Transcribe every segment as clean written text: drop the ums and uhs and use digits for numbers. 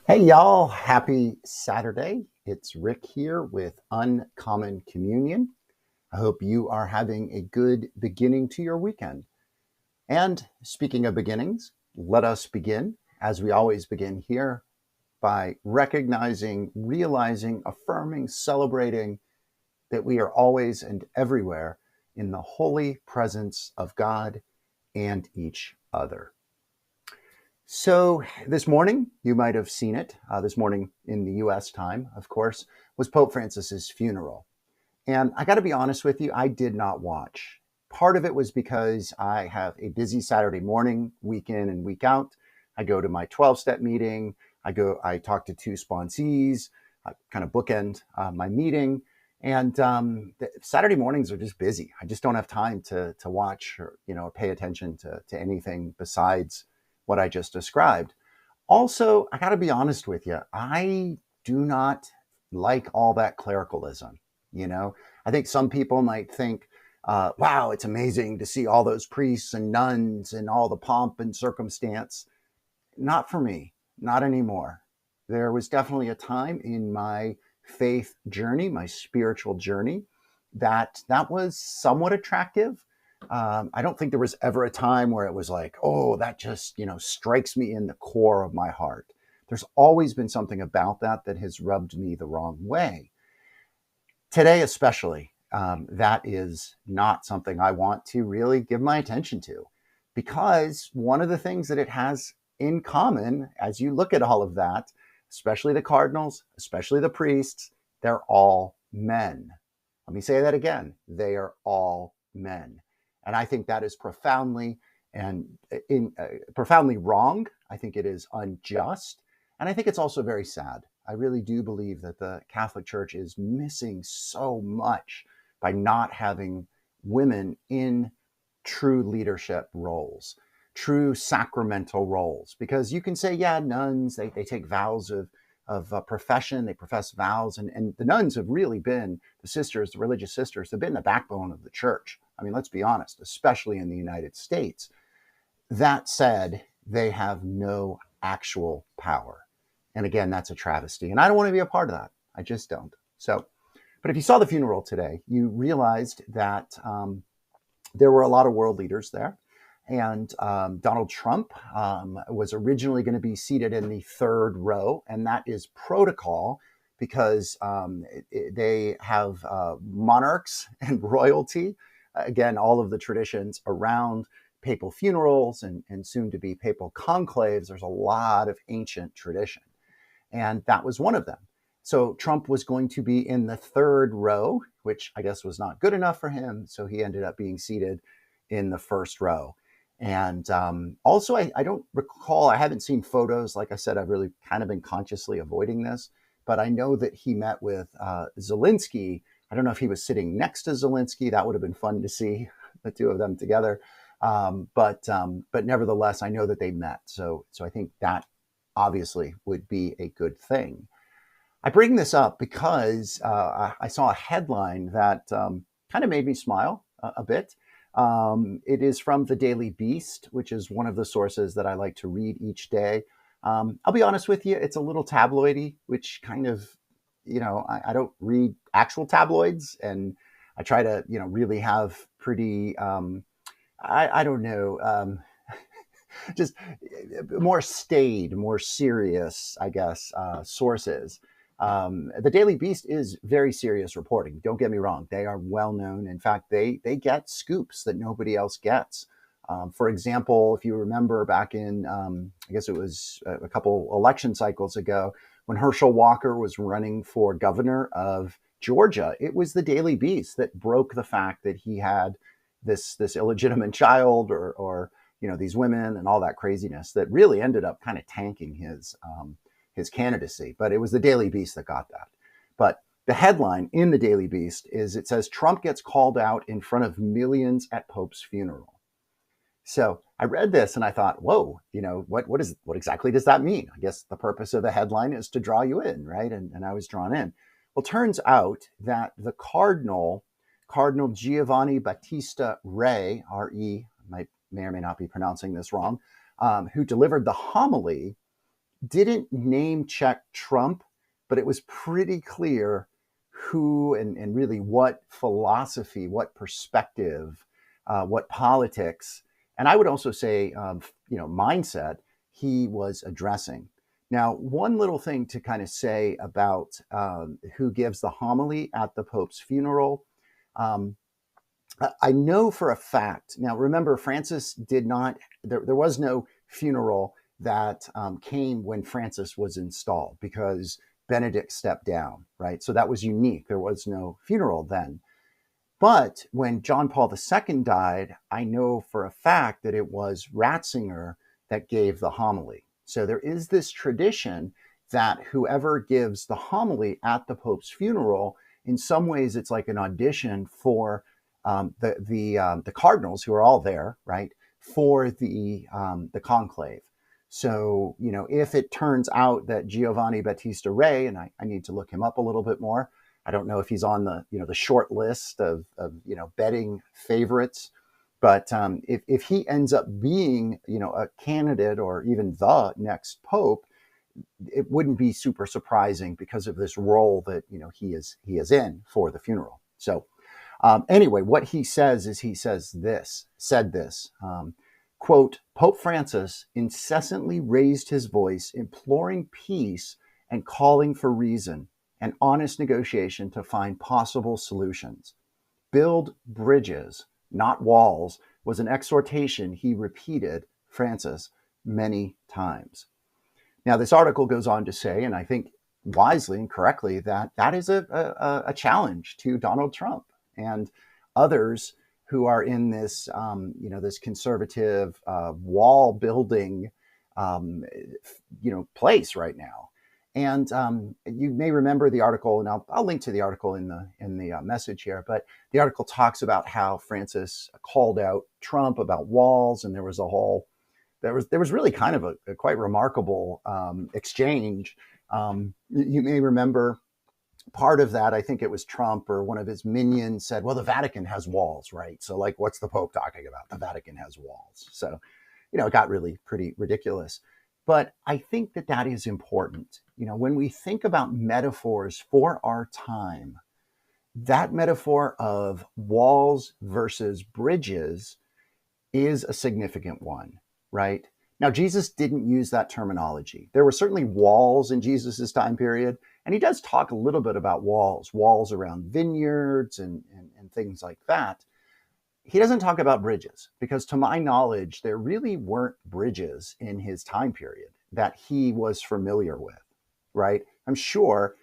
Hey y'all, happy Saturday. It's Rick here with Uncommon Communion. I hope you are having a good beginning to your weekend. And speaking of beginnings, let us begin, as we always begin here, by recognizing, realizing, affirming, celebrating that we are always and everywhere in the holy presence of God and each other. So, this morning, you might have seen it. This morning in the US time, of course, was Pope Francis's funeral. And I got to be honest with you, I did not watch. Part of it was because I have a busy Saturday morning, week in and week out. I go to my 12-step meeting. I talk to two sponsees, I kind of bookend my meeting. And Saturday mornings are just busy. I just don't have time to watch or pay attention to anything besides what I just described. Also, I got to be honest with you, I do not like all that clericalism. You know, I think some people might think, wow, it's amazing to see all those priests and nuns and all the pomp and circumstance. Not for me, not anymore. There was definitely a time in my faith journey, my spiritual journey, that was somewhat attractive. I don't think there was ever a time where it was like, oh, that just strikes me in the core of my heart. There's always been something about that has rubbed me the wrong way. Today, especially, that is not something I want to really give my attention to, because one of the things that it has in common, as you look at all of that, especially the cardinals, especially the priests, they're all men. Let me say that again. They are all men. And I think that is profoundly wrong. I think it is unjust. And I think it's also very sad. I really do believe that the Catholic Church is missing so much by not having women in true leadership roles, true sacramental roles. Because you can say, yeah, nuns, they take vows of profession, they profess vows, and the nuns have really been, the sisters, the religious sisters, have been the backbone of the church. I mean, let's be honest, especially in the United States. That said, they have no actual power. And again, that's a travesty. And I don't want to be a part of that. I just don't. So, but if you saw the funeral today, you realized that there were a lot of world leaders there. And Donald Trump was originally going to be seated in the third row. And that is protocol because they have monarchs and royalty. Again, all of the traditions around papal funerals and soon to be papal conclaves. There's a lot of ancient tradition. And that was one of them. So Trump was going to be in the third row, which I guess was not good enough for him. So he ended up being seated in the first row. And also, I don't recall, I haven't seen photos. Like I said, I've really kind of been consciously avoiding this. But I know that he met with Zelensky. I don't know if he was sitting next to Zelensky. That would have been fun to see the two of them together. But nevertheless, I know that they met. So I think that obviously would be a good thing. I bring this up because I saw a headline that kind of made me smile a bit. It is from the Daily Beast, which is one of the sources that I like to read each day. I'll be honest with you, it's a little tabloidy, which kind of, I don't read actual tabloids, and I try to, really have pretty, I don't know, just more staid, more serious, I guess, sources. The Daily Beast is very serious reporting. Don't get me wrong; they are well known. In fact, they get scoops that nobody else gets. For example, if you remember back in, I guess it was a couple election cycles ago, when Herschel Walker was running for governor of Georgia, it was the Daily Beast that broke the fact that he had this illegitimate child or these women and all that craziness that really ended up kind of tanking his candidacy. But it was the Daily Beast that got that. But the headline in the Daily Beast is, it says, Trump gets called out in front of millions at Pope's funeral. So I read this and I thought, whoa, what exactly does that mean? I guess the purpose of the headline is to draw you in, right? And I was drawn in. Well, turns out that the Cardinal Giovanni Battista Re, R-E, may or may not be pronouncing this wrong, who delivered the homily, didn't name check Trump, but it was pretty clear who and really what philosophy, what perspective, what politics, and I would also say, mindset he was addressing. Now, one little thing to kind of say about who gives the homily at the Pope's funeral. Um, I know for a fact. Now, remember, Francis did not. There was no funeral that came when Francis was installed because Benedict stepped down, right? So that was unique. There was no funeral then. But when John Paul II died, I know for a fact that it was Ratzinger that gave the homily. So there is this tradition that whoever gives the homily at the Pope's funeral, in some ways, it's like an audition for the cardinals who are all there, right, for the conclave. So, if it turns out that Giovanni Battista Re, and I need to look him up a little bit more, I don't know if he's on the short list of betting favorites, but if he ends up being a candidate or even the next pope, it wouldn't be super surprising because of this role that he is in for the funeral. So anyway, what he says is said this. Quote, Pope Francis incessantly raised his voice, imploring peace and calling for reason and honest negotiation to find possible solutions. Build bridges, not walls, was an exhortation he repeated, Francis, many times. Now, this article goes on to say, and I think wisely and correctly, that is a challenge to Donald Trump and others who are in this, this conservative wall building, place right now. And you may remember the article, and I'll link to the article in the message here. But the article talks about how Francis called out Trump about walls, and there was really kind of a quite remarkable exchange. You may remember part of that. I think it was Trump or one of his minions said, "Well, the Vatican has walls, right? So, like, what's the Pope talking about? The Vatican has walls." So, it got really pretty ridiculous. But I think that is important. When we think about metaphors for our time, that metaphor of walls versus bridges is a significant one, right? Now, Jesus didn't use that terminology. There were certainly walls in Jesus's time period, and he does talk a little bit about walls around vineyards and things like that. He doesn't talk about bridges because, to my knowledge, there really weren't bridges in his time period that he was familiar with, right? I'm sure,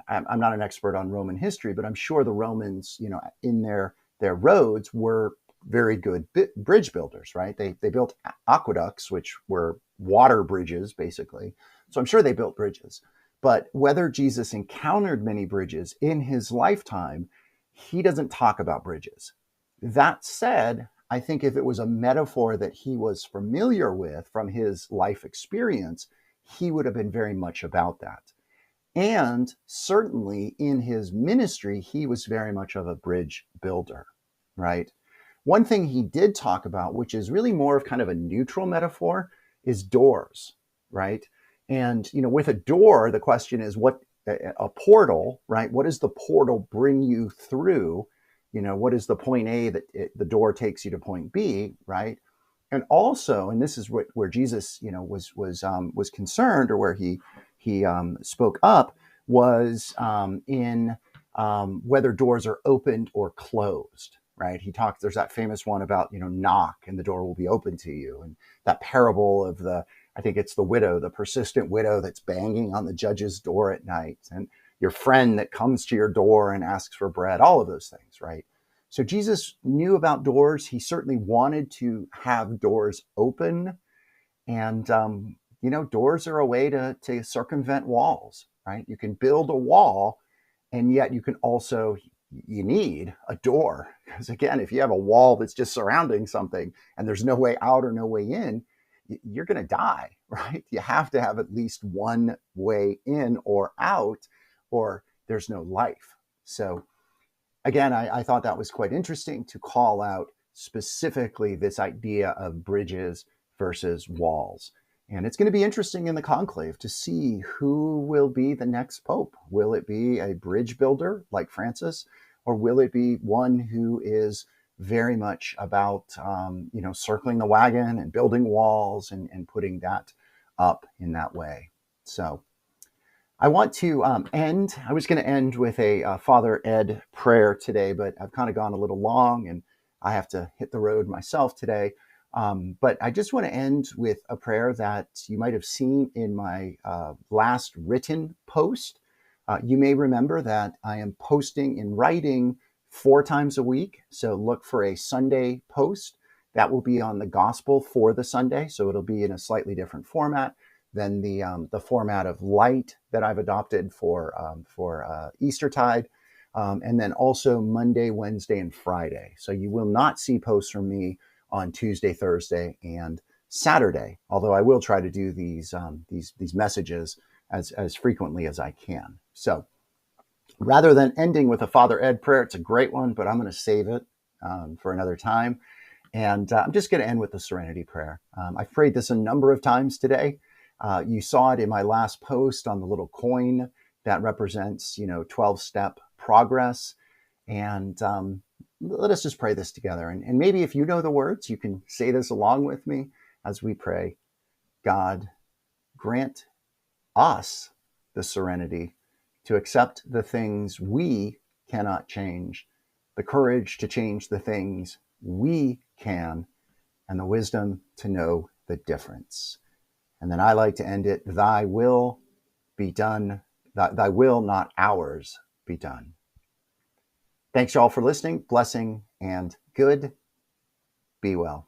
I'm not an expert on Roman history, but I'm sure the Romans, in their roads were very good bridge builders, right? They built aqueducts, which were water bridges, basically. So I'm sure they built bridges. But whether Jesus encountered many bridges in his lifetime, he doesn't talk about bridges. That said, I think if it was a metaphor that he was familiar with from his life experience, he would have been very much about that. And certainly in his ministry, he was very much of a bridge builder, right? One thing he did talk about, which is really more of kind of a neutral metaphor, is doors, right? And, with a door, the question is what a portal, right? What does the portal bring you through? What is the point A that the door takes you to point B, right? And also, and this is where Jesus, was concerned, or where he spoke up, was in whether doors are opened or closed, right? There's that famous one about, knock and the door will be open to you. And that parable of I think it's the persistent widow that's banging on the judge's door at night, and your friend that comes to your door and asks for bread, all of those things, right? So Jesus knew about doors. He certainly wanted to have doors open. And, doors are a way to circumvent walls, right? You can build a wall, and yet you need a door. Because again, if you have a wall that's just surrounding something and there's no way out or no way in, you're going to die, right? You have to have at least one way in or out, or there's no life. So again, I thought that was quite interesting to call out specifically this idea of bridges versus walls. And it's going to be interesting in the conclave to see who will be the next pope. Will it be a bridge builder like Francis, or will it be one who is very much about circling the wagon and building walls and putting that up in that way? So I want to end. I was going to end with a Father Ed prayer today, but I've kind of gone a little long and I have to hit the road myself today. But I just want to end with a prayer that you might have seen in my last written post. You may remember that I am posting in writing 4 times a week. So look for a Sunday post. That will be on the gospel for the Sunday. So it'll be in a slightly different format than the format of light that I've adopted for Eastertide. And then also Monday, Wednesday, and Friday. So you will not see posts from me on Tuesday, Thursday, and Saturday. Although I will try to do these messages as frequently as I can. So rather than ending with a Father Ed prayer, it's a great one, but I'm going to save it for another time. And I'm just going to end with the Serenity Prayer. I've prayed this a number of times today. You saw it in my last post on the little coin that represents, 12-step progress. And let us just pray this together. And maybe if you know the words, you can say this along with me as we pray. God, grant us the serenity to accept the things we cannot change, the courage to change the things we can, and the wisdom to know the difference. And then I like to end it, thy will be done, thy will, not ours, be done. Thanks, y'all, for listening. Blessing and good. Be well.